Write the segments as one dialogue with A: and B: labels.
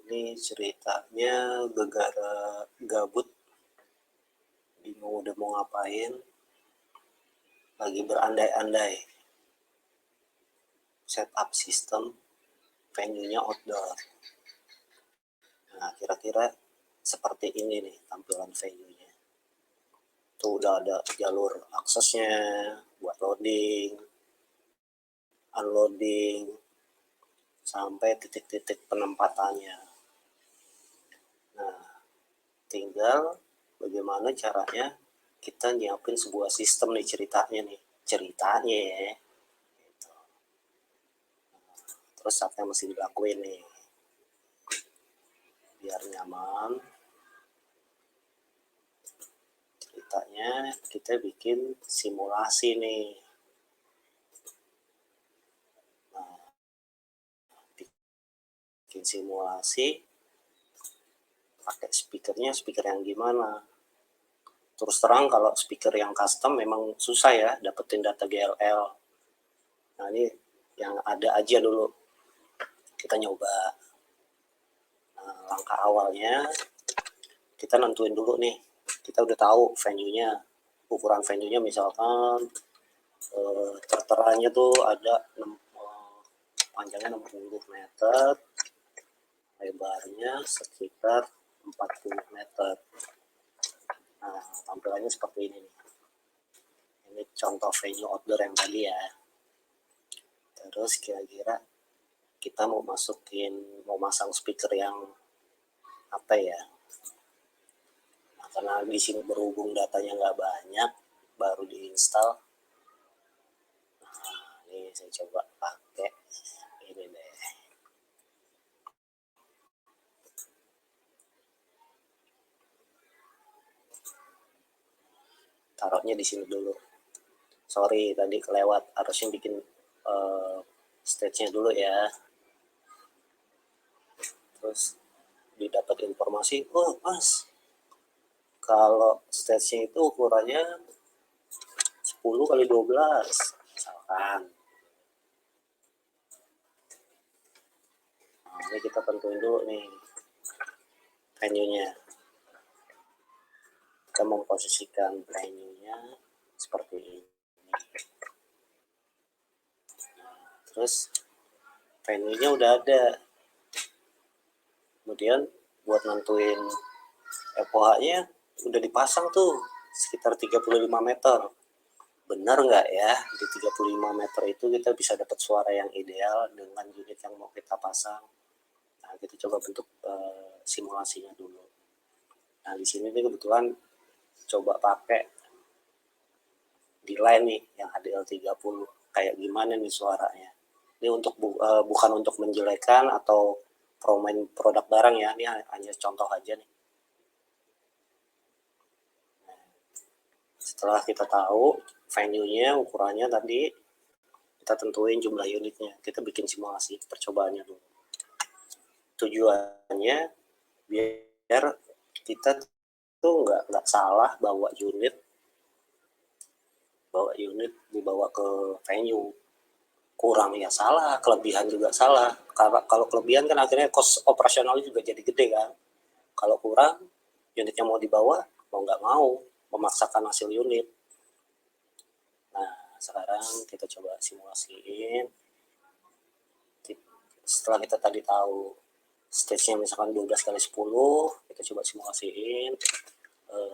A: Ini ceritanya gara-gara gabut, bingung udah mau ngapain, lagi berandai-andai setup sistem venue-nya outdoor. Nah, kira-kira seperti ini nih tampilan venue-nya. Tuh udah ada jalur aksesnya buat loading, unloading, sampai titik-titik penempatannya. Nah, tinggal bagaimana caranya kita nyiapin sebuah sistem nih ceritanya ya. Terus apa yang mesti dilakuin nih biar nyaman. Ceritanya kita bikin simulasi nih. Nah, bikin simulasi pakai speakernya speaker yang gimana. Terus terang kalau speaker yang custom memang susah ya dapetin data GLL. Nah, ini yang ada aja dulu kita nyoba. Nah, langkah awalnya kita nentuin dulu nih, kita udah tahu venue-nya, ukuran venue-nya misalkan terteranya tuh ada panjangnya 60 meter, lebarnya sekitar 40 meter. Nah, tampilannya seperti ini nih. Ini contoh venue outdoor yang tadi ya. Terus kira-kira kita mau masang speaker yang apa ya? Nah, karena di sini berhubung datanya nggak banyak, baru diinstal. Nah, ini saya coba pakai ini deh. Taruhnya di sini dulu. Sorry tadi kelewat, harusnya bikin stage-nya dulu ya. Terus didapat informasi, oh mas, kalau stage-nya itu ukurannya 10 kali 12 misalkan. Nah, ini kita tentuin dulu nih venue-nya. Kita memposisikan venue-nya seperti ini. Terus venue-nya udah ada. Kemudian buat nentuin FOH-nya udah dipasang tuh sekitar 35 meter. Benar nggak ya di 35 meter itu kita bisa dapat suara yang ideal dengan unit yang mau kita pasang. Nah, kita coba bentuk simulasinya dulu. Nah, di sini nih kebetulan coba pakai di line nih yang HDL30. Kayak gimana nih suaranya. Ini untuk bukan untuk menjelekan atau promoin produk barang ya, ini hanya contoh aja nih. Setelah kita tahu venue-nya, ukurannya tadi, kita tentuin jumlah unitnya. Kita bikin simulasi percobaannya dulu. Tujuannya biar kita tuh nggak salah bawa unit dibawa ke venue. Kurang ya salah, kelebihan juga salah. Karena kalau kelebihan kan akhirnya cost operasional juga jadi gede kan. Kalau kurang, unitnya mau dibawa, mau nggak mau, memaksakan hasil unit. Nah, sekarang kita coba simulasiin. Setelah kita tadi tahu stage-nya misalkan 12 kali 10, kita coba simulasiin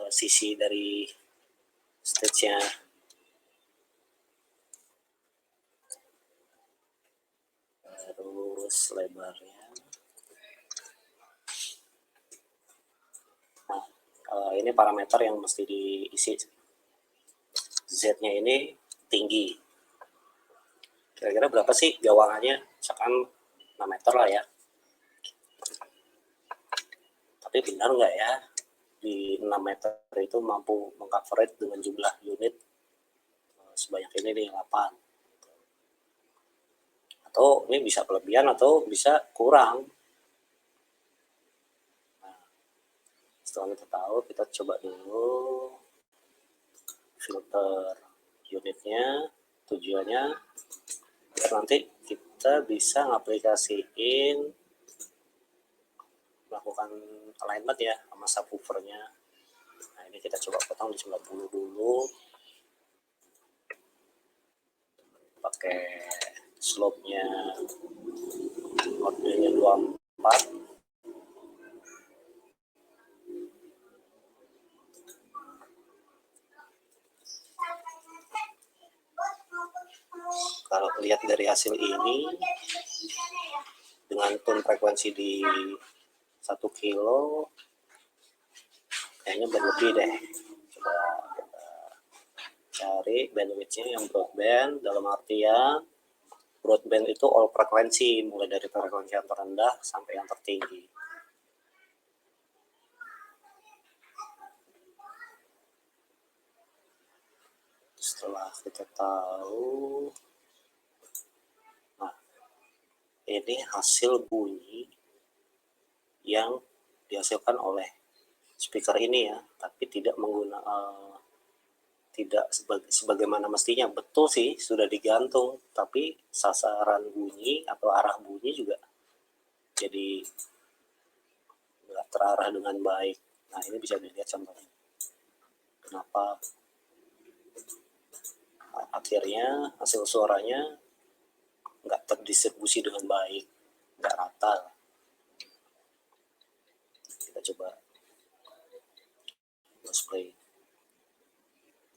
A: sisi dari stage-nya. Terus lebarnya. Nah, ini parameter yang mesti diisi. Z-nya ini tinggi. Kira-kira berapa sih gawangannya? Misalkan 6 meter lah ya. Tapi benar nggak ya di 6 meter itu mampu mengcoverage dengan jumlah unit sebanyak ini nih, 8. Atau ini bisa kelebihan atau bisa kurang. Nah, setelah kita tahu, kita coba dulu filter unitnya. Tujuannya biar nanti kita bisa ngaplikasiin melakukan alignment ya sama subwoofernya. Nah ini kita coba potong di 90 dulu, pakai slope-nya outnya 24. Kalau lihat dari hasil ini dengan tone frekuensi di 1 kilo kayaknya berlebih deh. Coba kita cari bandwidth-nya yang broadband, dalam artian broadband itu all frekuensi, mulai dari frekuensi yang terendah sampai yang tertinggi. Setelah kita tahu, nah ini hasil bunyi yang dihasilkan oleh speaker ini ya, tapi tidak menggunakan tidak sebagaimana mestinya. Betul sih sudah digantung, tapi sasaran bunyi atau arah bunyi juga jadi nggak terarah dengan baik. Nah ini bisa dilihat contohnya kenapa akhirnya hasil suaranya nggak terdistribusi dengan baik, nggak rata. Kita coba play.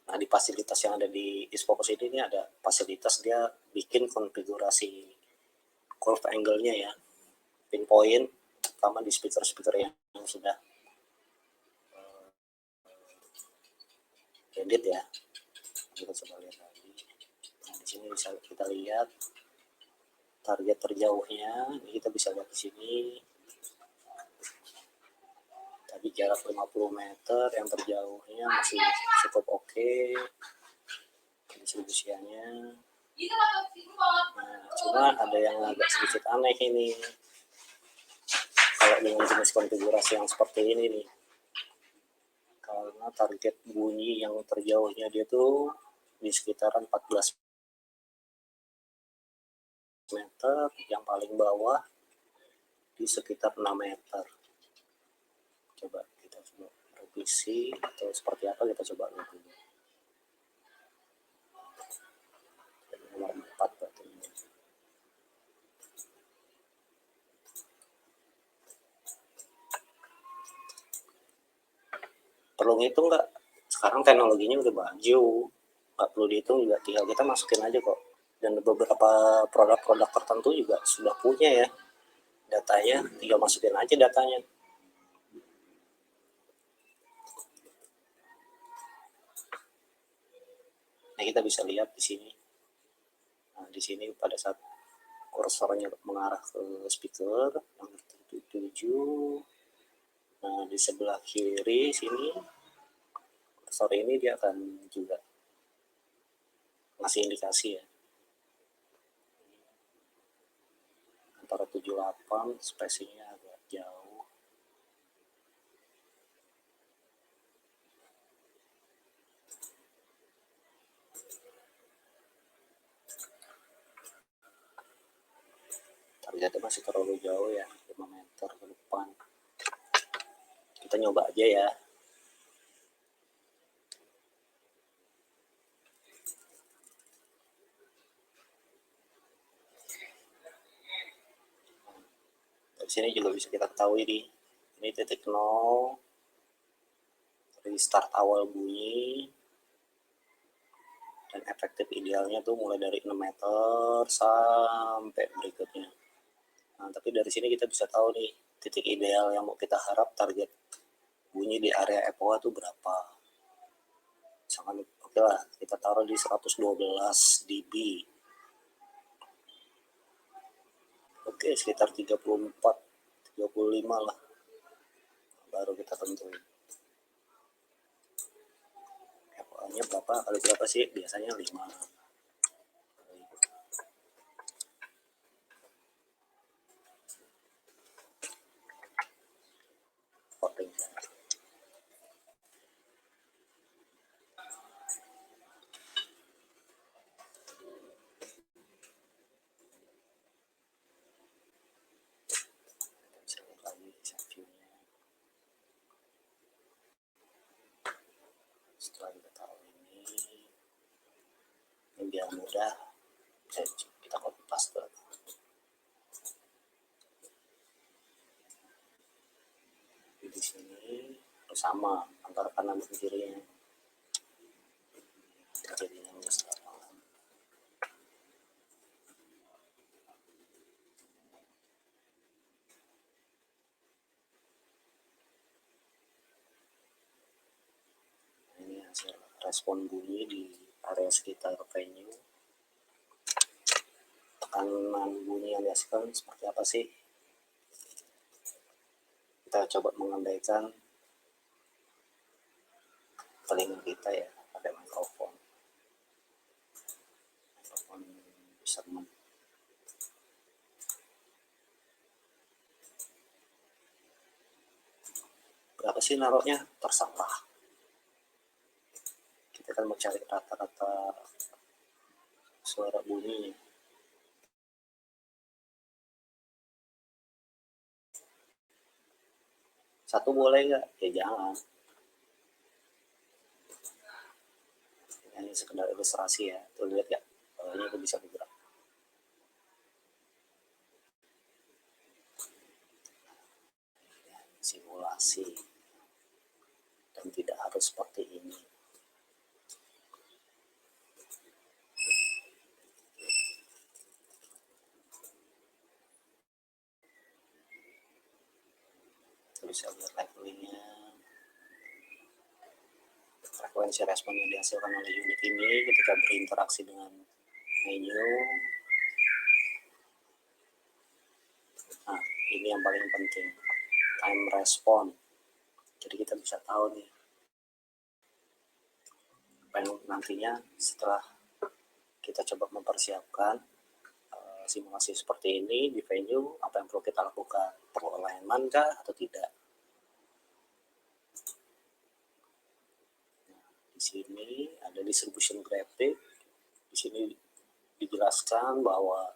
A: Nah di fasilitas yang ada di Isfocus ini ada fasilitas dia bikin konfigurasi curve angle-nya ya, pinpoint, terutama di speaker-speaker yang sudah edit ya. Kita coba lihat lagi. Nah di sini bisa kita lihat target terjauhnya, ini kita bisa lihat di sini. Tadi jarak 50 meter, yang terjauhnya masih cukup oke. Distribusiannya. Nah, cuma ada yang agak sedikit aneh ini. Kalau dengan jenis konfigurasi yang seperti ini nih. Karena target bunyi yang terjauhnya dia tuh di sekitaran 14 meter, yang paling bawah di sekitar 6 meter. Coba kita coba revisi atau seperti apa, kita coba lihat dulu. Nomor 4 berarti. Perlu ngitung nggak? Sekarang teknologinya udah maju, nggak perlu dihitung juga, tinggal kita masukin aja kok. Dan beberapa produk-produk tertentu juga sudah punya ya datanya, tinggal masukin aja datanya. Nah kita bisa lihat di sini. Nah di sini pada saat kursornya mengarah ke speaker yang tertuju, nah di sebelah kiri sini kursor ini dia akan juga ngasih indikasi ya, antara 78 spacingnya agak jauh. Targetnya masih terlalu jauh ya, 5 meter ke depan. Kita nyoba aja ya. Dari sini juga bisa kita ketahui nih, ini titik 0, restart awal bunyi, dan efektif idealnya tuh mulai dari 6 meter sampai berikutnya. Nah, tapi dari sini kita bisa tahu nih, titik ideal yang mau kita harap target bunyi di area EPOA tuh berapa. Misalkan oke lah, kita taruh di 112 dB. Oke, sekitar 34, 35 lah. Baru kita tentuin. EPOA-nya berapa, kali berapa sih? Biasanya 5. setelah kita tahu ini biar mudah kita copy paste di sini sama antara kanan dan kirinya. Jadinya sekarang ini hasil respon bunyi di area sekitar venue. Tekanan bunyi yang dihasilkan seperti apa sih? Kita coba mengandaikan telinga kita ya ada mikrofon instrumen. Berapa sih naruhnya? Terserah. Kita kan mau cari rata-rata suara bunyi. Satu boleh nggak? Ya jangan. Ini sekedar ilustrasi ya. Tuh lihat ya, ini tuh bisa bergerak. Simulasi. Dan tidak harus seperti ini. Bisa lihat levelingnya, frekuensi respon yang dihasilkan oleh unit ini ketika berinteraksi dengan menu. Nah, ini yang paling penting, time respon. Jadi kita bisa tahu nih apa yang nantinya setelah kita coba mempersiapkan simulasi seperti ini di venue, apa yang perlu kita lakukan, perlu alignment kah atau tidak. Di sini ada distribution graphic. Di sini dijelaskan bahwa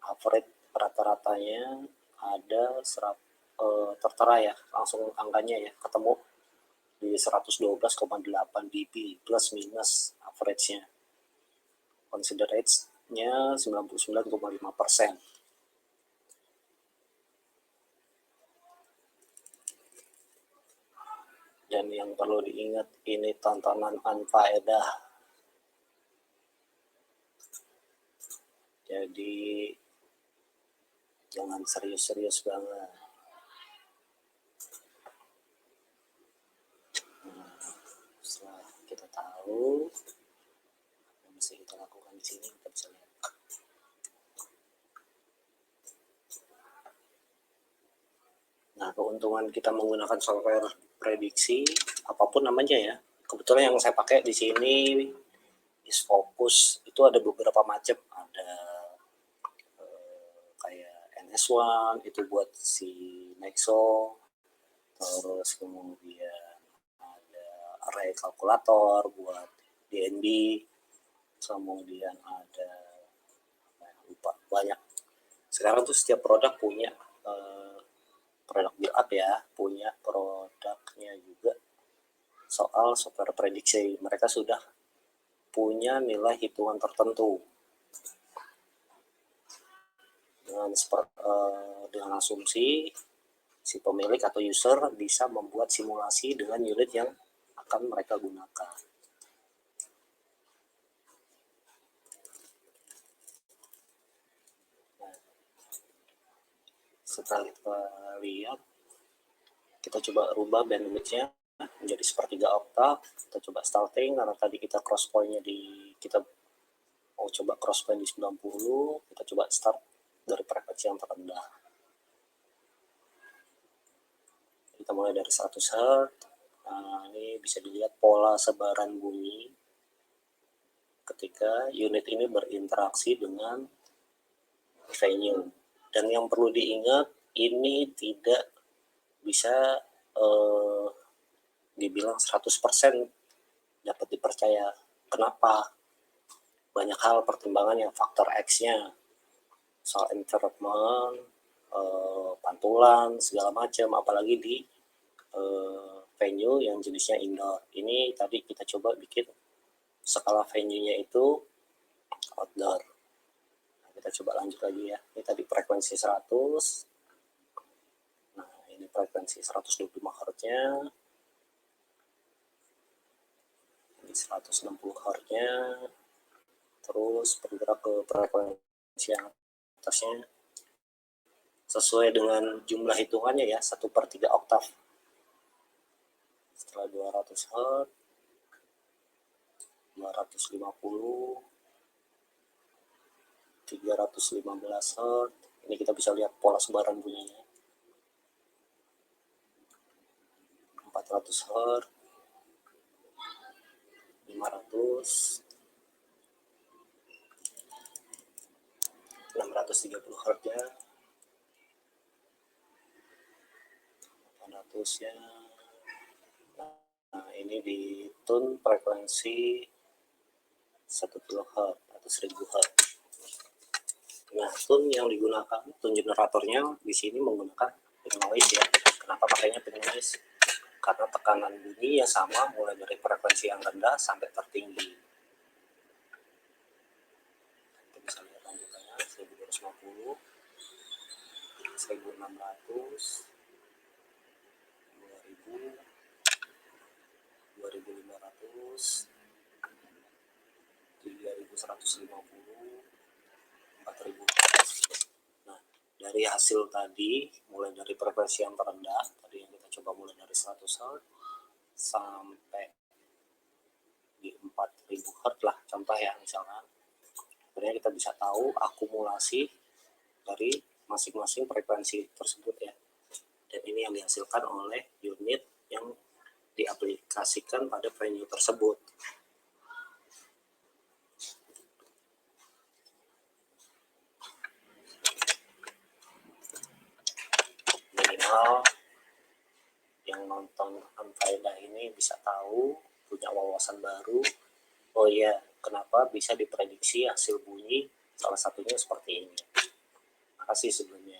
A: average rata-ratanya ada tertera ya, langsung angkanya ya, ketemu di 112,8 dB plus minus average-nya. Consider rate-nya 99,5%. Dan yang perlu diingat, ini tontonan anfaedah. Jadi jangan serius-serius banget. Nah, setelah kita tahu yang mesti kita lakukan di sini, kita bisa lihat. Nah, keuntungan kita menggunakan software prediksi apapun namanya ya. Kebetulan yang saya pakai di sini IsFocus itu ada beberapa macam. Ada kayak NS1 itu buat si Nexo, terus kemudian ada array kalkulator buat DNB, kemudian ada lupa banyak. Sekarang tuh setiap produk punya produk build up ya, punya produknya juga soal software prediksi. Mereka sudah punya nilai hitungan tertentu dengan asumsi si pemilik atau user bisa membuat simulasi dengan unit yang akan mereka gunakan. Nah, setelah kita lihat, kita coba rubah bandwidth-nya menjadi sepertiga oktav. Kita coba starting karena tadi kita cross point-nya kita mau coba cross point di 90, kita coba start dari frekuensi yang terendah. Kita mulai dari 100 Hz. Nah, ini bisa dilihat pola sebaran bunyi ketika unit ini berinteraksi dengan venue. Dan yang perlu diingat, ini tidak bisa dibilang 100% dapat dipercaya. Kenapa? Banyak hal pertimbangannya, faktor X-nya, soal environment, pantulan, segala macam, apalagi di venue yang jenisnya indoor. Ini tadi kita coba bikin skala venue-nya itu outdoor. Nah, kita coba lanjut lagi ya. Ini tadi frekuensi 100. Nah, ini frekuensi 125 Hz-nya. Ini 160 Hz-nya. Terus bergerak ke frekuensi yang atasnya sesuai dengan jumlah hitungannya ya, 1/3 oktav. Setelah 200 Hz, 250, 315 Hz. Ini kita bisa lihat pola sebaran bunyinya. 400 Hz, 500, 630 Hz ya, 800 ya. Nah, ini di tune frekuensi 1 kHz atau 1000 Hz. Nah, tune yang digunakan, tune generatornya di sini menggunakan pink noise ya. Kenapa pakainya pink noise? Karena tekanan bunyi ya sama, mulai dari frekuensi yang rendah sampai tertinggi. Kita bisa lihat lanjutannya, 1250, 1600, 2000, 2500, 3150, 4000. Nah, dari hasil tadi, mulai dari frekuensi yang terendah, tadi yang kita coba mulai dari 100 Hz sampai di 4000 Hz lah, contoh ya misalkan. Sebenarnya kita bisa tahu akumulasi dari masing-masing frekuensi tersebut ya. Dan ini yang dihasilkan oleh unit yang diaplikasikan pada venue tersebut. Minimal yang nonton Anfaedah ini bisa tahu, punya wawasan baru. Oh iya, kenapa bisa diprediksi hasil bunyi salah satunya seperti ini. Terima kasih sebelumnya.